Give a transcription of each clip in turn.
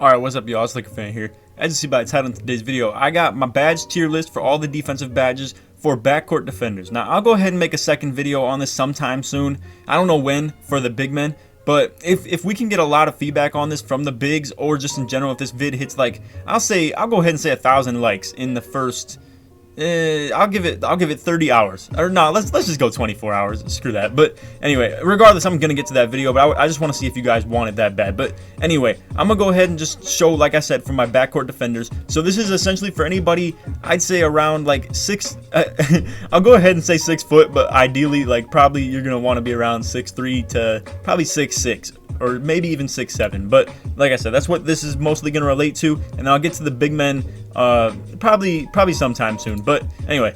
Alright, what's up y'all, it's LakerFan here. As you see by the title of today's video, I got my badge tier list for all the defensive badges for backcourt defenders. Now, I'll go ahead and make a second video on this sometime soon. I don't know when for the big men, but if we can get a lot of feedback on this from the bigs, or just in general, if this vid hits like, I'll go ahead and say 1,000 likes in the first, I'll give it 30 hours, or no, let's just go 24 hours. Screw that. But anyway, regardless, I'm gonna get to that video, but I just want to see if you guys want it that bad. But anyway, I'm gonna go ahead and just show, like I said, for my backcourt defenders. So this is essentially for anybody, I'd say around like 6 I'll go ahead and say 6 foot, but ideally, like, probably you're gonna want to be around 6'3" to probably 6'6", or maybe even 6'7". But like I said, that's what this is mostly going to relate to, and I'll get to the big men probably sometime soon. But anyway,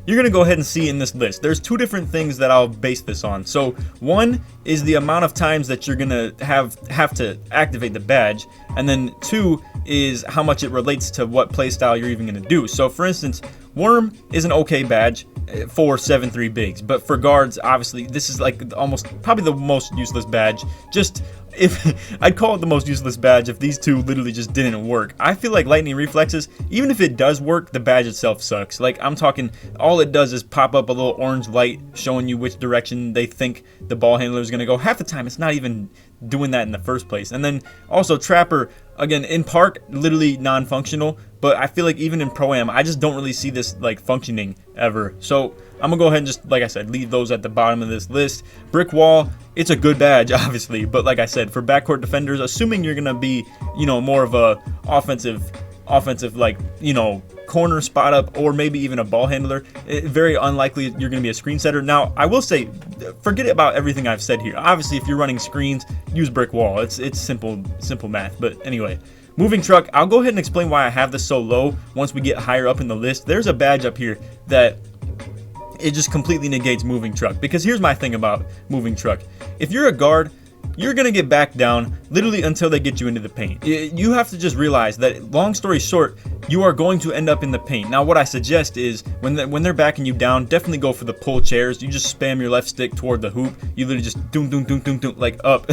you're going to go ahead and see in this list, there's two different things that I'll base this on. So one is the amount of times that you're going to have to activate the badge, and then two is how much it relates to what playstyle you're even going to do. So for instance, Worm is an okay badge for 7-3 bigs, but for guards, obviously this is like probably the most useless badge. Just if I'd call it the most useless badge if these two literally just didn't work. I feel like lightning reflexes, even if it does work, the badge itself sucks. Like, I'm talking, all it does is pop up a little orange light showing you which direction they think the ball handler is going to go. Half the time it's not even doing that in the first place. And then also Trapper, again, in Park, literally non-functional, but I feel like even in Pro-Am, I just don't really see this like functioning ever. So I'm gonna go ahead and just, like I said, leave those at the bottom of this list. Brick Wall, it's a good badge, obviously, but like I said, for backcourt defenders, assuming you're gonna be, you know, more of a offensive, like, you know, corner spot up, or maybe even a ball handler, very unlikely you're going to be a screen setter. Now, I will say, forget about everything I've said here. Obviously, if you're running screens, use Brick Wall. It's simple math. But anyway, moving truck, I'll go ahead and explain why I have this so low once we get higher up in the list. There's a badge up here that it just completely negates moving truck, because here's my thing about moving truck. If you're a guard, you're going to get back down literally until they get you into the paint. You have to just realize that, long story short, you are going to end up in the paint. Now, what I suggest is when they're backing you down, definitely go for the pull chairs. You just spam your left stick toward the hoop. You literally just doom, like up,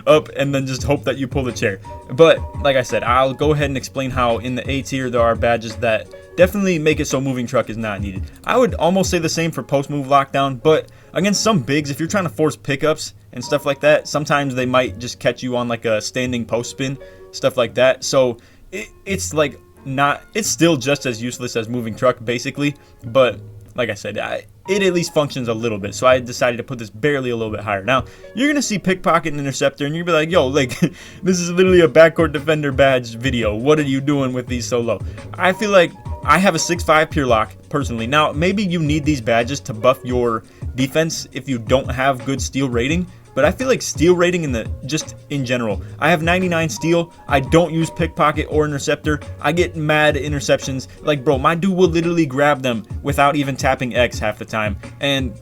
up, and then just hope that you pull the chair. But like I said, I'll go ahead and explain how in the A tier there are badges that definitely make it so moving truck is not needed. I would almost say the same for post move lockdown, but against some bigs, if you're trying to force pickups and stuff like that, sometimes they might just catch you on like a standing post spin, stuff like that. So it's like it's still just as useless as moving truck basically, but like I said, it at least functions a little bit. So I decided to put this barely a little bit higher. Now, you're going to see pickpocket and interceptor, and you're going to be like, yo, like, this is literally a backcourt defender badge video. What are you doing with these so low? I feel like I have a 6'5" pure lock personally. Now, maybe you need these badges to buff your defense if you don't have good steal rating, but I feel like steal rating just in general, I have 99 steal. I don't use pickpocket or interceptor. I get mad interceptions. Like, bro, my dude will literally grab them without even tapping X half the time, and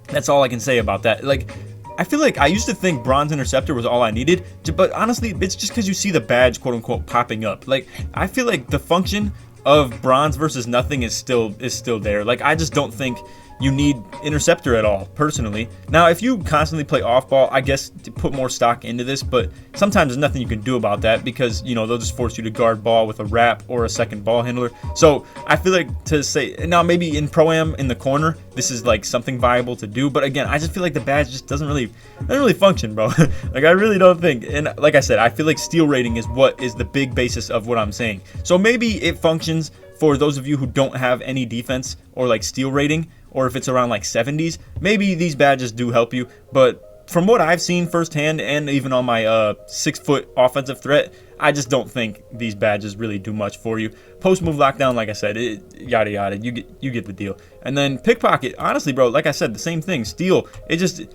that's all I can say about that. Like, I feel like I used to think bronze interceptor was all I needed, but honestly, it's just because you see the badge, quote unquote, popping up. Like, I feel like the function of bronze versus nothing is still there. Like, I just don't think you need interceptor at all, personally. Now, if you constantly play off ball, I guess to put more stock into this, but sometimes there's nothing you can do about that, because, you know, they'll just force you to guard ball with a wrap or a second ball handler. So I feel like to say, now maybe in Pro-Am in the corner, this is like something viable to do, but again, I just feel like the badge just doesn't really function, bro. Like, I really don't think, and like I said, I feel like steal rating is what is the big basis of what I'm saying. So maybe it functions for those of you who don't have any defense or like steal rating, or if it's around like 70s, maybe these badges do help you. But from what I've seen firsthand, and even on my 6 foot offensive threat, I just don't think these badges really do much for you. Post move lockdown, like I said, yada yada, you get the deal. And then pickpocket, honestly, bro, like I said, the same thing. Steal, they just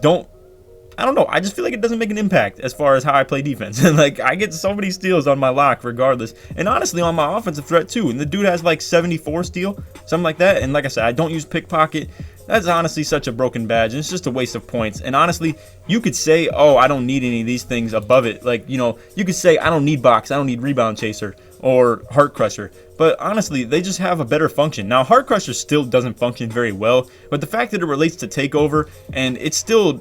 don't. I don't know. I just feel like it doesn't make an impact as far as how I play defense. And like, I get so many steals on my lock regardless. And honestly, on my offensive threat too. And the dude has like 74 steal, something like that. And like I said, I don't use pickpocket. That's honestly such a broken badge, and it's just a waste of points. And honestly, you could say, oh, I don't need any of these things above it. Like, you know, you could say, I don't need box, I don't need rebound chaser, or Heart Crusher. But honestly, they just have a better function. Now, Heart Crusher still doesn't function very well, but the fact that it relates to Takeover, and it still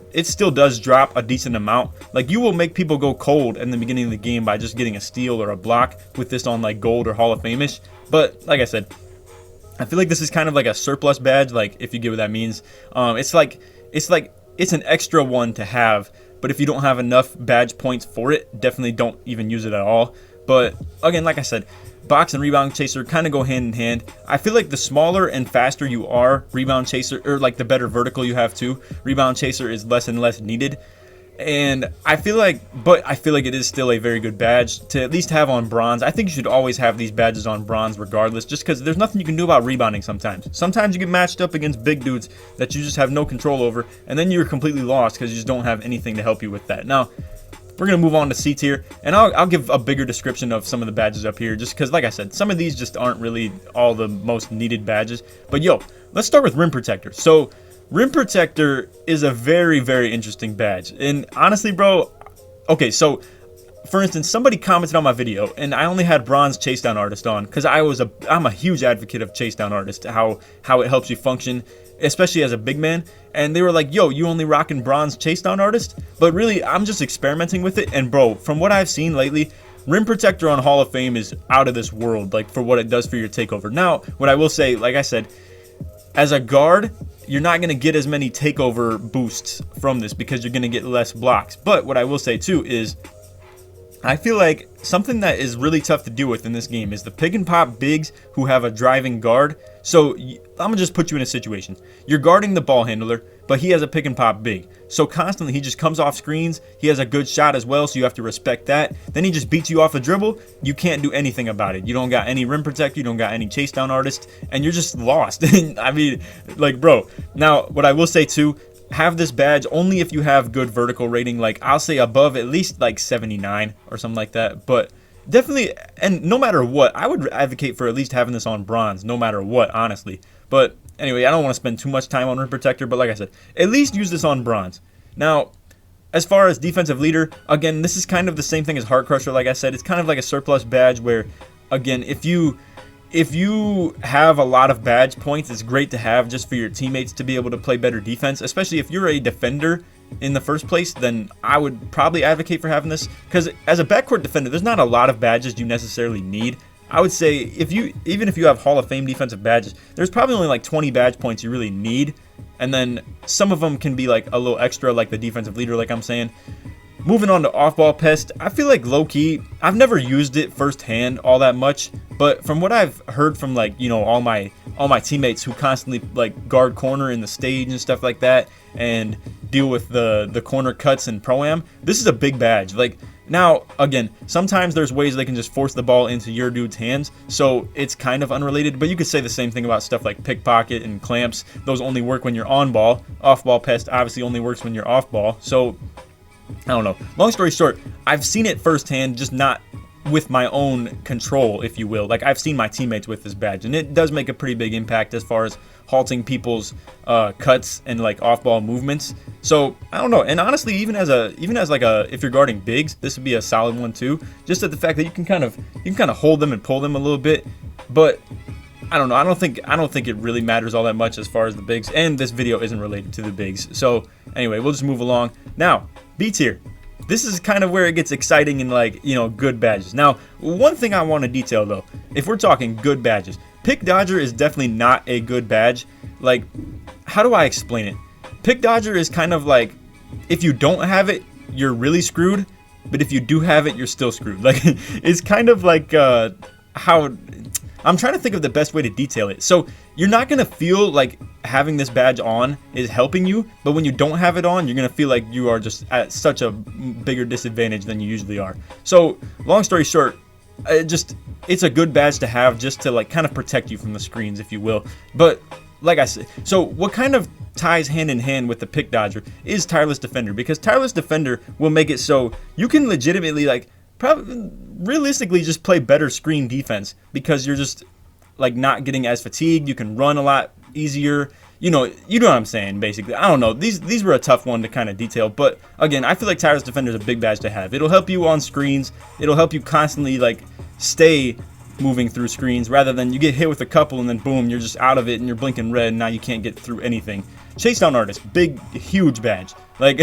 does drop a decent amount. Like, you will make people go cold in the beginning of the game by just getting a steal or a block with this on like gold or Hall of Fame-ish. But like I said, I feel like this is kind of like a surplus badge, like if you get what that means. It's an extra one to have, but if you don't have enough badge points for it, definitely don't even use it at all. But again, like I said, box and rebound chaser kind of go hand in hand. I feel like the smaller and faster you are, rebound chaser, or like the better vertical you have too, rebound chaser is less and less needed. And I feel like it is still a very good badge to at least have on bronze. I think you should always have these badges on bronze regardless, just because there's nothing you can do about rebounding sometimes. Sometimes you get matched up against big dudes that you just have no control over, and then you're completely lost because you just don't have anything to help you with that. Now, we're going to move on to C tier, and I'll give a bigger description of some of the badges up here, just because, like I said, some of these just aren't really all the most needed badges. But yo, let's start with Rim Protector. So, Rim Protector is a very, very interesting badge. And honestly, bro, okay, so for instance, somebody commented on my video, and I only had bronze chase down artist on because I'm a huge advocate of chase down artist, how it helps you function, especially as a big man. And they were like, yo, you only rocking bronze chase down artist? But really, I'm just experimenting with it. And bro, from what I've seen lately, Rim Protector on Hall of Fame is out of this world, like for what it does for your takeover. Now, what I will say, like I said, as a guard, you're not going to get as many takeover boosts from this because you're going to get less blocks. But what I will say too is, I feel like something that is really tough to deal with in this game is the pick and pop bigs who have a driving guard. So I'm going to just put you in a situation. You're guarding the ball handler, but he has a pick and pop big. So constantly he just comes off screens. He has a good shot as well, so you have to respect that. Then he just beats you off a dribble. You can't do anything about it. You don't got any rim protector. You don't got any chase down artist, and you're just lost. I mean, like, bro. Now, what I will say too, have this badge only if you have good vertical rating. Like, I'll say above at least like 79 or something like that. But definitely, and no matter what, I would advocate for at least having this on bronze, no matter what, honestly. But anyway, I don't want to spend too much time on Rim Protector, but like I said, at least use this on bronze. Now, as far as defensive leader, again, this is kind of the same thing as Heart Crusher. Like I said, it's kind of like a surplus badge where, again, if you have a lot of badge points, it's great to have just for your teammates to be able to play better defense, especially if you're a defender in the first place. Then I would probably advocate for having this, because as a backcourt defender, there's not a lot of badges you necessarily need. I would say even if you have Hall of Fame defensive badges, there's probably only like 20 badge points you really need, and then some of them can be like a little extra, like the defensive leader, like I'm saying. Moving on to off-ball pest, I feel like low-key, I've never used it firsthand all that much, but from what I've heard from, like, you know, all my teammates who constantly like guard corner in the stage and stuff like that, and deal with the corner cuts and pro-am, this is a big badge. Like, now, again, sometimes there's ways they can just force the ball into your dude's hands, so it's kind of unrelated, but you could say the same thing about stuff like pickpocket and clamps. Those only work when you're on ball. Off-ball pest obviously only works when you're off ball, so I don't know. Long story short, I've seen it firsthand, just not with my own control, if you will. Like, I've seen my teammates with this badge, and it does make a pretty big impact as far as halting people's cuts and like off-ball movements. So I don't know. And honestly, even as like a if you're guarding bigs, this would be a solid one too. Just at the fact that you can kind of hold them and pull them a little bit, but I don't know. I don't think it really matters all that much as far as the bigs, and this video isn't related to the bigs. So anyway, we'll just move along. Now, B tier. This is kind of where it gets exciting and, like, you know, good badges. Now, one thing I want to detail though, if we're talking good badges, Pick Dodger is definitely not a good badge. Like, how do I explain it? Pick Dodger is kind of like, if you don't have it, you're really screwed, but if you do have it, you're still screwed. Like, it's kind of like how I'm trying to think of the best way to detail it. So you're not going to feel like having this badge on is helping you, but when you don't have it on, you're going to feel like you are just at such a bigger disadvantage than you usually are. So long story short, it's a good badge to have just to like kind of protect you from the screens, if you will. But like I said, so what kind of ties hand in hand with the Pick Dodger is Tireless Defender, because Tireless Defender will make it so you can legitimately, like, probably realistically just play better screen defense because you're just like not getting as fatigued. You can run a lot easier. You know what I'm saying, basically. I don't know. These were a tough one to kind of detail, but again, I feel like Tireless Defender is a big badge to have. It'll help you on screens. It'll help you constantly like stay moving through screens, rather than you get hit with a couple and then boom, you're just out of it and you're blinking red and now you can't get through anything. Chase down artist, big, huge badge. Like,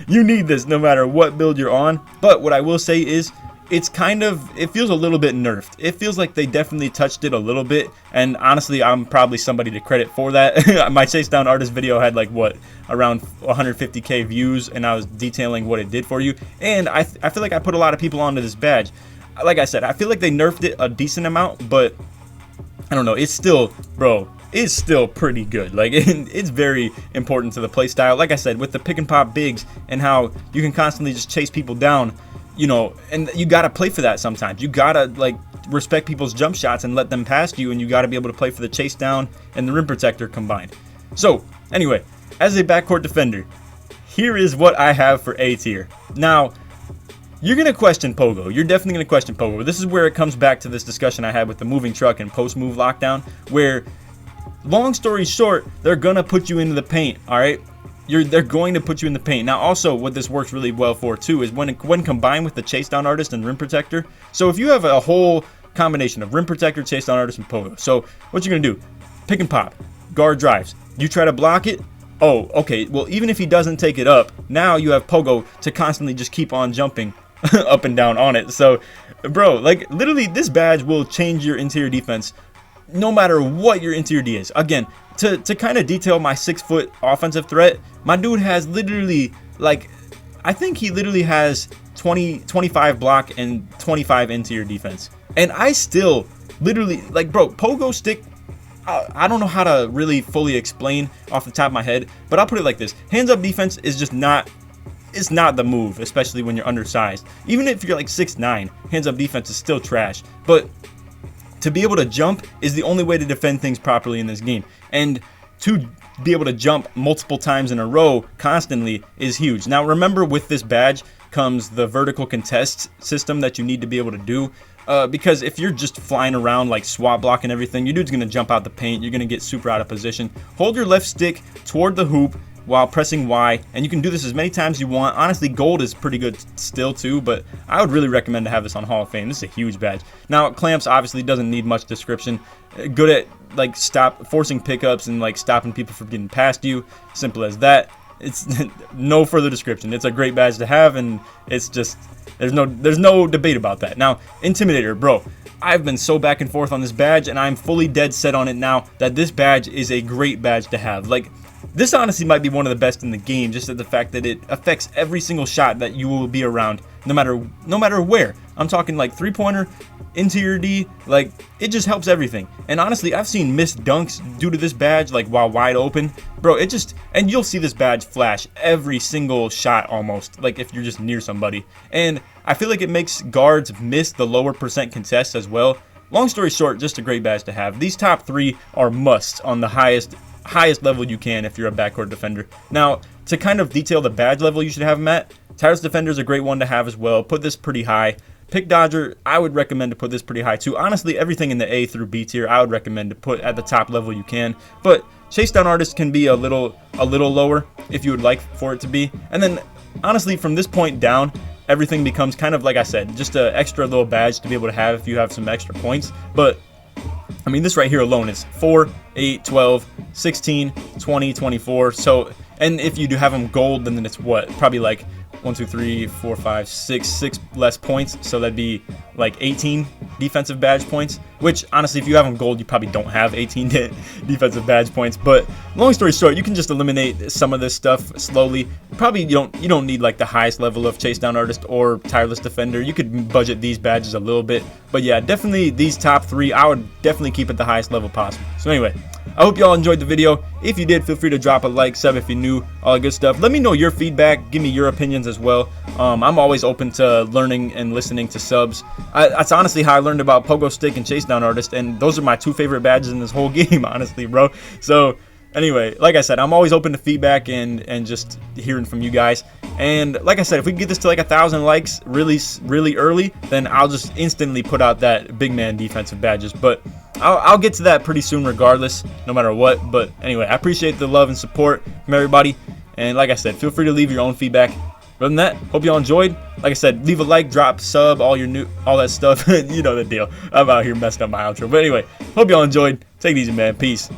you need this no matter what build you're on. But what I will say is, it's kind of, it feels a little bit nerfed. It feels like they definitely touched it a little bit, and honestly, I'm probably somebody to credit for that. My chase down artist video had like, what, around 150k views, and I was detailing what it did for you, and I feel like I put a lot of people onto this badge. Like I said, I feel like they nerfed it a decent amount, but I don't know, it's still, bro, it's still pretty good. Like, it's very important to the playstyle. Like I said, with the pick and pop bigs and how you can constantly just chase people down, you know, and you gotta play for that sometimes. You gotta, like, respect people's jump shots and let them past you, and you gotta be able to play for the chase down and the rim protector combined. So, anyway, as a backcourt defender, here is what I have for A tier. Now, you're gonna question Pogo. You're definitely gonna question Pogo. This is where it comes back to this discussion I had with the moving truck and post-move lockdown, where, long story short, they're gonna put you into the paint, alright? They're going to put you in the paint. Now, also, what this works really well for, too, is when combined with the chase down artist and rim protector. So, if you have a whole combination of rim protector, chase down artist, and pogo. So, what you're going to do, pick and pop, guard drives. You try to block it. Oh, okay. Well, even if he doesn't take it up, now you have pogo to constantly just keep on jumping up and down on it. So, bro, like, literally, this badge will change your interior defense no matter what your interior D is. Again, to kind of detail my 6-foot offensive threat, my dude has literally, like, I think he literally has 25 block and 25 interior defense. And I still literally, like, bro, pogo stick, I don't know how to really fully explain off the top of my head, but I'll put it like this. Hands up defense is just not, it's not the move, especially when you're undersized. Even if you're like 6'9", hands up defense is still trash. But to be able to jump is the only way to defend things properly in this game. And to be able to jump multiple times in a row constantly is huge. Now remember, with this badge comes the vertical contest system that you need to be able to do. Because if you're just flying around like swap blocking everything, your dude's going to jump out the paint. You're going to get super out of position. Hold your left stick toward the hoop while pressing Y, and you can do this as many times as you want. Honestly, gold is pretty good still too, but I would really recommend to have this on Hall of Fame. This is a huge badge. Now, clamps obviously doesn't need much description. Good at like forcing pickups and like stopping people from getting past you. Simple as that. It's no further description. It's a great badge to have, and it's just there's no debate about that. Now, Intimidator, bro. I've been so back and forth on this badge, and I'm fully dead set on it now that this badge is a great badge to have. Like, this honestly might be one of the best in the game, just at the fact that it affects every single shot that you will be around, no matter where. I'm talking like three-pointer, interior D, like, it just helps everything. And honestly, I've seen missed dunks due to this badge, like while wide open. Bro, it just, and you'll see this badge flash every single shot almost, like if you're just near somebody. And I feel like it makes guards miss the lower percent contests as well. Long story short, just a great badge to have. These top three are musts on the highest level you can if you're a backcourt defender. Now, to kind of detail the badge level you should have them at, tireless defender is a great one to have as well. Put this pretty high. Pick dodger, I would recommend to put this pretty high too. Honestly, everything in the A through B tier, I would recommend to put at the top level you can. But chase down artist can be a little lower if you would like for it to be. And then, honestly, from this point down, everything becomes kind of, like I said, just an extra little badge to be able to have if you have some extra points. But I mean, this right here alone is 4, 8, 12, 16, 20, 24. So, and if you do have them gold, then it's what? Probably like 1, 2, 3, 4, 5, 6 less points. So that'd be like 18 defensive badge points, which honestly, if you have them gold, you probably don't have 18 defensive badge points. But long story short, you can just eliminate some of this stuff slowly. Probably you don't need like the highest level of chase down artist or tireless defender. You could budget these badges a little bit, but yeah, definitely these top three, I would definitely keep at the highest level possible. So anyway, I hope y'all enjoyed the video. If you did, feel free to drop a like, sub if you're new, all that good stuff. Let me know your feedback. Give me your opinions as well. I'm always open to learning and listening to subs. That's honestly how I learned about pogo stick and chase down artist, and those are my two favorite badges in this whole game, honestly, bro. So anyway, like I said, I'm always open to feedback and just hearing from you guys. And like I said, if we can get this to like 1,000 likes really early, then I'll just instantly put out that big man defensive badges. But I'll get to that pretty soon regardless, no matter what. But anyway, I appreciate the love and support from everybody. And like I said, feel free to leave your own feedback. Other than that, hope y'all enjoyed. Like I said, leave a like, drop, sub, all that stuff. You know the deal. I'm out here messing up my outro. But anyway, hope y'all enjoyed. Take it easy, man. Peace.